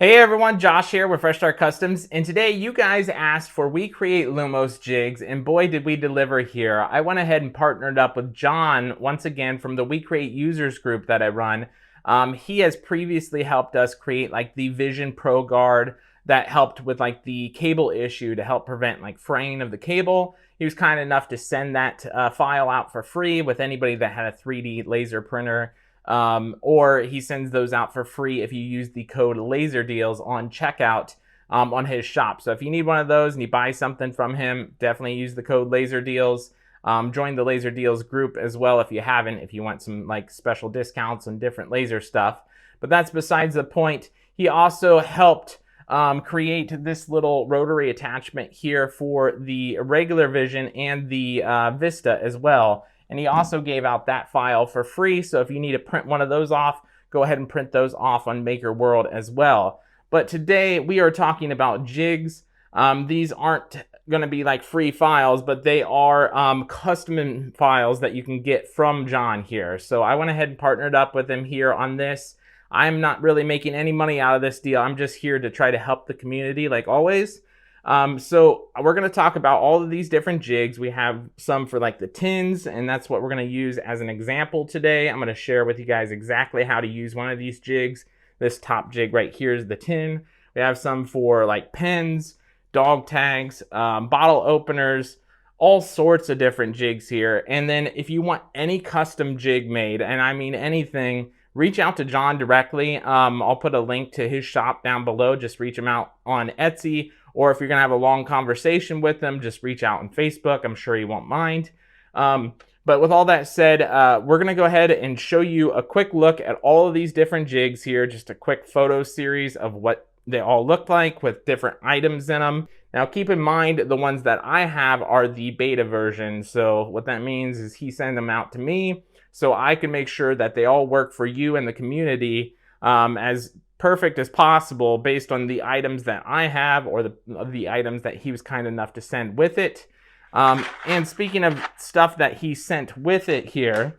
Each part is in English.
Hey everyone, Josh here with Fresh Start Customs, and today you guys asked for WeCreat Lumos jigs, and boy did we deliver here. I went ahead and partnered up with John, once again from the WeCreat users group that I run. He has previously helped us create like the Vision Pro Guard that helped with like the cable issue to help prevent like fraying of the cable. He was kind enough to send that file out for free with anybody that had a 3D laser printer. Or he sends those out for free if you use the code LASERDEALS on checkout on his shop. So if you need one of those and you buy something from him, definitely use the code LASERDEALS. Join the Laser Deals group as well if you haven't, if you want some like special discounts on different laser stuff. But that's besides the point. He also helped create this little rotary attachment here for the regular Vision and the Vista as well. And he also gave out that file for free. So if you need to print one of those off, go ahead and print those off on Maker World as well. But today we are talking about jigs. These aren't going to be like free files, but they are custom files that you can get from John here. So I went ahead and partnered up with him here on this. I'm not really making any money out of this deal. I'm just here to try to help the community like always. So we're going to talk about all of these different jigs. We have some for like the tins, and that's what we're going to use as an example today. I'm going to share with you guys exactly how to use one of these jigs. This top jig right here is the tin. We have some for like pens, dog tags, bottle openers, all sorts of different jigs here. And then if you want any custom jig made, and I mean anything, reach out to John directly. I'll put a link to his shop down below. Just reach him out on Etsy. Or if you're going to have a long conversation with them, just reach out on Facebook. I'm sure he won't mind. But with all that said, we're going to go ahead and show you a quick look at all of these different jigs here. Just a quick photo series of what they all look like with different items in them. Now keep in mind the ones that I have are the beta version. So what that means is he sent them out to me so I can make sure that they all work for you and the community as perfect as possible based on the items that I have or the items that he was kind enough to send with it. And speaking of stuff that he sent with it here,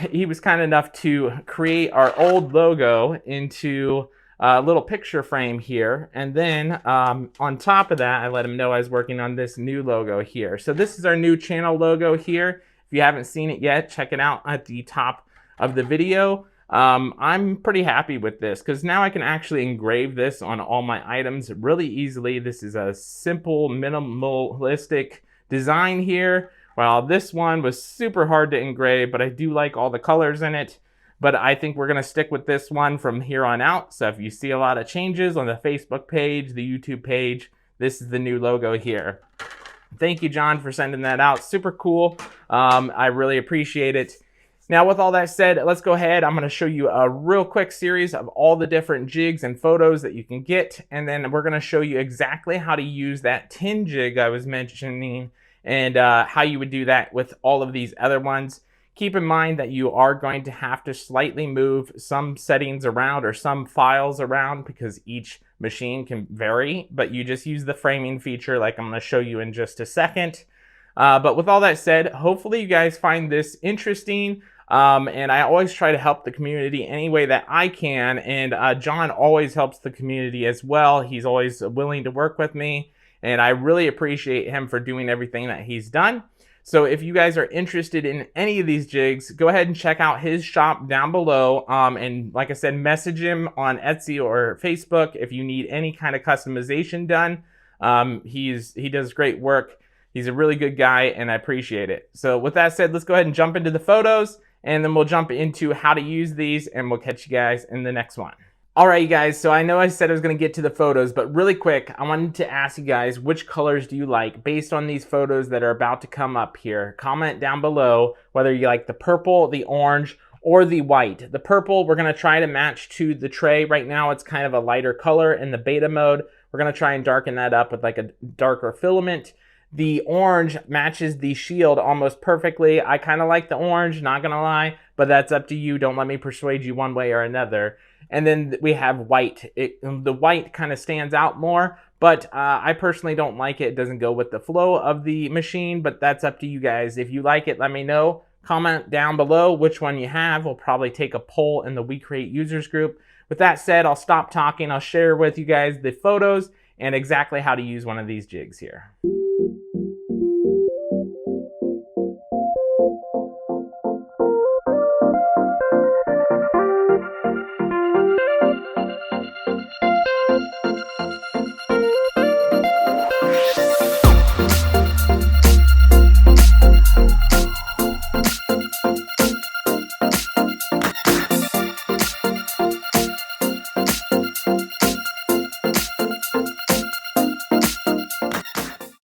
he was kind enough to create our old logo into a little picture frame here. And then on top of that, I let him know I was working on this new logo here. So this is our new channel logo here. If you haven't seen it yet, check it out at the top of the video. I'm pretty happy with this because now I can actually engrave this on all my items really easily. This is a simple, minimalistic design here. Well, this one was super hard to engrave, but I do like all the colors in it. But I think we're going to stick with this one from here on out. So if you see a lot of changes on the Facebook page, the YouTube page, this is the new logo here. Thank you, John, for sending that out. Super cool. I really appreciate it. Now, with all that said, let's go ahead. I'm going to show you a real quick series of all the different jigs and photos that you can get. And then we're going to show you exactly how to use that tin jig I was mentioning and how you would do that with all of these other ones. Keep in mind that you are going to have to slightly move some settings around or some files around because each machine can vary, but you just use the framing feature like I'm going to show you in just a second. But with all that said, hopefully you guys find this interesting. And I always try to help the community any way that I can. And John always helps the community as well. He's always willing to work with me. And I really appreciate him for doing everything that he's done. So if you guys are interested in any of these jigs, go ahead and check out his shop down below. And like I said, message him on Etsy or Facebook if you need any kind of customization done. He does great work. He's a really good guy and I appreciate it. So with that said, let's go ahead and jump into the photos. And then we'll jump into how to use these and we'll catch you guys in the next one. All right, you guys, so I know I said I was going to get to the photos, but really quick, I wanted to ask you guys, which colors do you like based on these photos that are about to come up here? Comment down below whether you like the purple, the orange, or the white. The purple, we're going to try to match to the tray. Right now, it's kind of a lighter color in the beta mode. We're going to try and darken that up with like a darker filament. The orange matches the shield almost perfectly. I kind of like the orange, not gonna lie, but that's up to you. Don't let me persuade you one way or another. And then we have white. The white kind of stands out more, but I personally don't like it. It doesn't go with the flow of the machine, but that's up to you guys. If you like it, let me know. Comment down below which one you have. We'll probably take a poll in the WeCreat users group. With that said, I'll stop talking. I'll share with you guys the photos and exactly how to use one of these jigs here.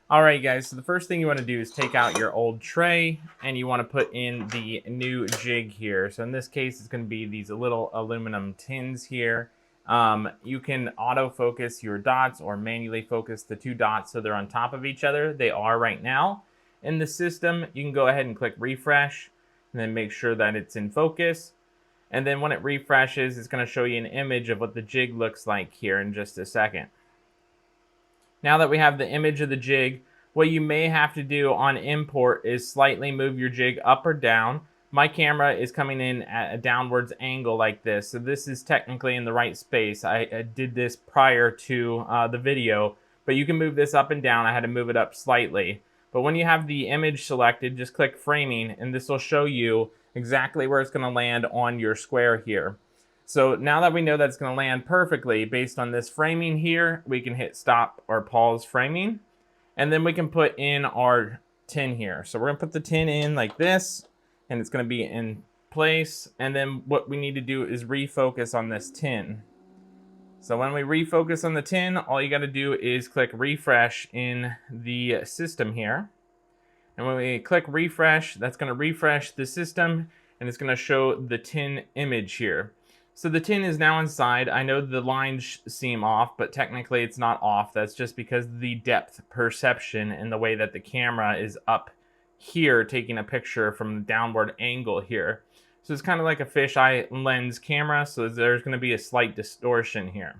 Alright guys, so the first thing you want to do is take out your old tray and you want to put in the new jig here. So in this case, it's going to be these little aluminum tins here. You can autofocus your dots or manually focus the two dots so they're on top of each other. They are right now. In the system, you can go ahead and click refresh and then make sure that it's in focus. And then when it refreshes, it's going to show you an image of what the jig looks like here in just a second. Now that we have the image of the jig, what you may have to do on import is slightly move your jig up or down. My camera is coming in at a downwards angle like this, so this is technically in the right space. I did this prior to the video, but you can move this up and down. I had to move it up slightly. But when you have the image selected, just click framing, and this will show you exactly where it's going to land on your square here. So now that we know that it's going to land perfectly based on this framing here, we can hit stop or pause framing. And then we can put in our tin here. So we're going to put the tin in like this, and it's going to be in place. And then what we need to do is refocus on this tin. So when we refocus on the tin, all you got to do is click refresh in the system here. And when we click refresh, that's going to refresh the system, and it's going to show the tin image here. So the tin is now inside. I know the lines seem off, but technically it's not off. That's just because the depth perception and the way that the camera is up here taking a picture from the downward angle here. So it's kind of like a fisheye lens camera, so there's going to be a slight distortion here.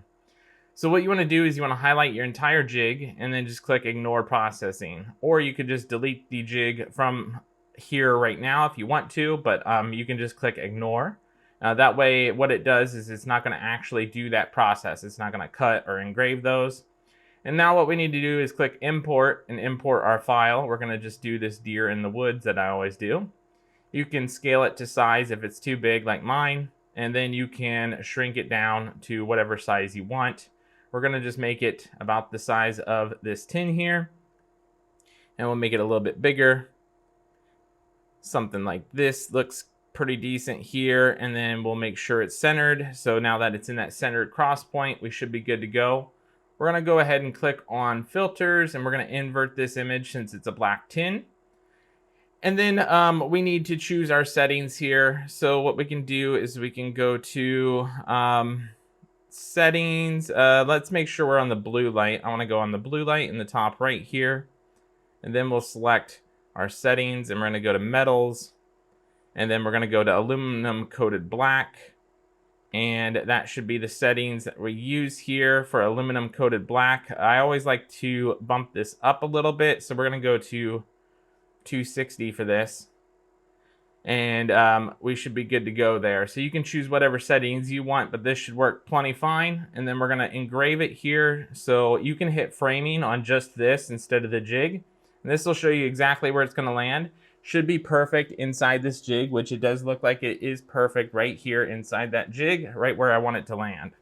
So what you want to do is you want to highlight your entire jig and then just click ignore processing. Or you could just delete the jig from here right now if you want to, but you can just click ignore. That way, what it does is it's not going to actually do that process. It's not going to cut or engrave those. And now what we need to do is click import and import our file. We're going to just do this deer in the woods that I always do. You can scale it to size if it's too big like mine. And then you can shrink it down to whatever size you want. We're going to just make it about the size of this tin here. And we'll make it a little bit bigger. Something like this looks pretty decent here, and then we'll make sure it's centered. So now that it's in that centered cross point, we should be good to go. We're going to go ahead and click on filters, and we're going to invert this image since it's a black tin. And then we need to choose our settings here. So what we can do is we can go to settings. Let's make sure we're on the blue light. I want to go on the blue light in the top right here, and then we'll select our settings, and we're going to go to metals. And then we're going to go to aluminum coated black. And that should be the settings that we use here for aluminum coated black. I always like to bump this up a little bit. So we're going to go to 260 for this. And we should be good to go there. So you can choose whatever settings you want, but this should work plenty fine. And then we're going to engrave it here. So you can hit framing on just this instead of the jig. And this will show you exactly where it's going to land. Should be perfect inside this jig, which it does look like it is perfect right here inside that jig, right where I want it to land.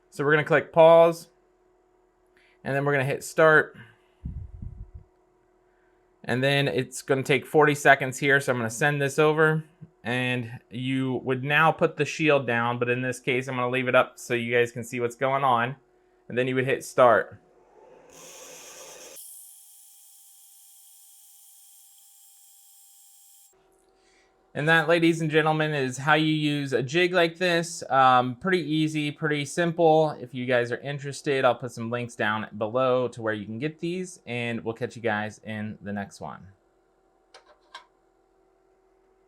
So we're going to click pause, and then we're going to hit start. And then it's going to take 40 seconds here, so I'm going to send this over. And you would now put the shield down, but in this case, I'm going to leave it up so you guys can see what's going on. And then you would hit start. And that, ladies and gentlemen, is how you use a jig like this. Pretty easy, pretty simple. If you guys are interested, I'll put some links down below to where you can get these, and we'll catch you guys in the next one.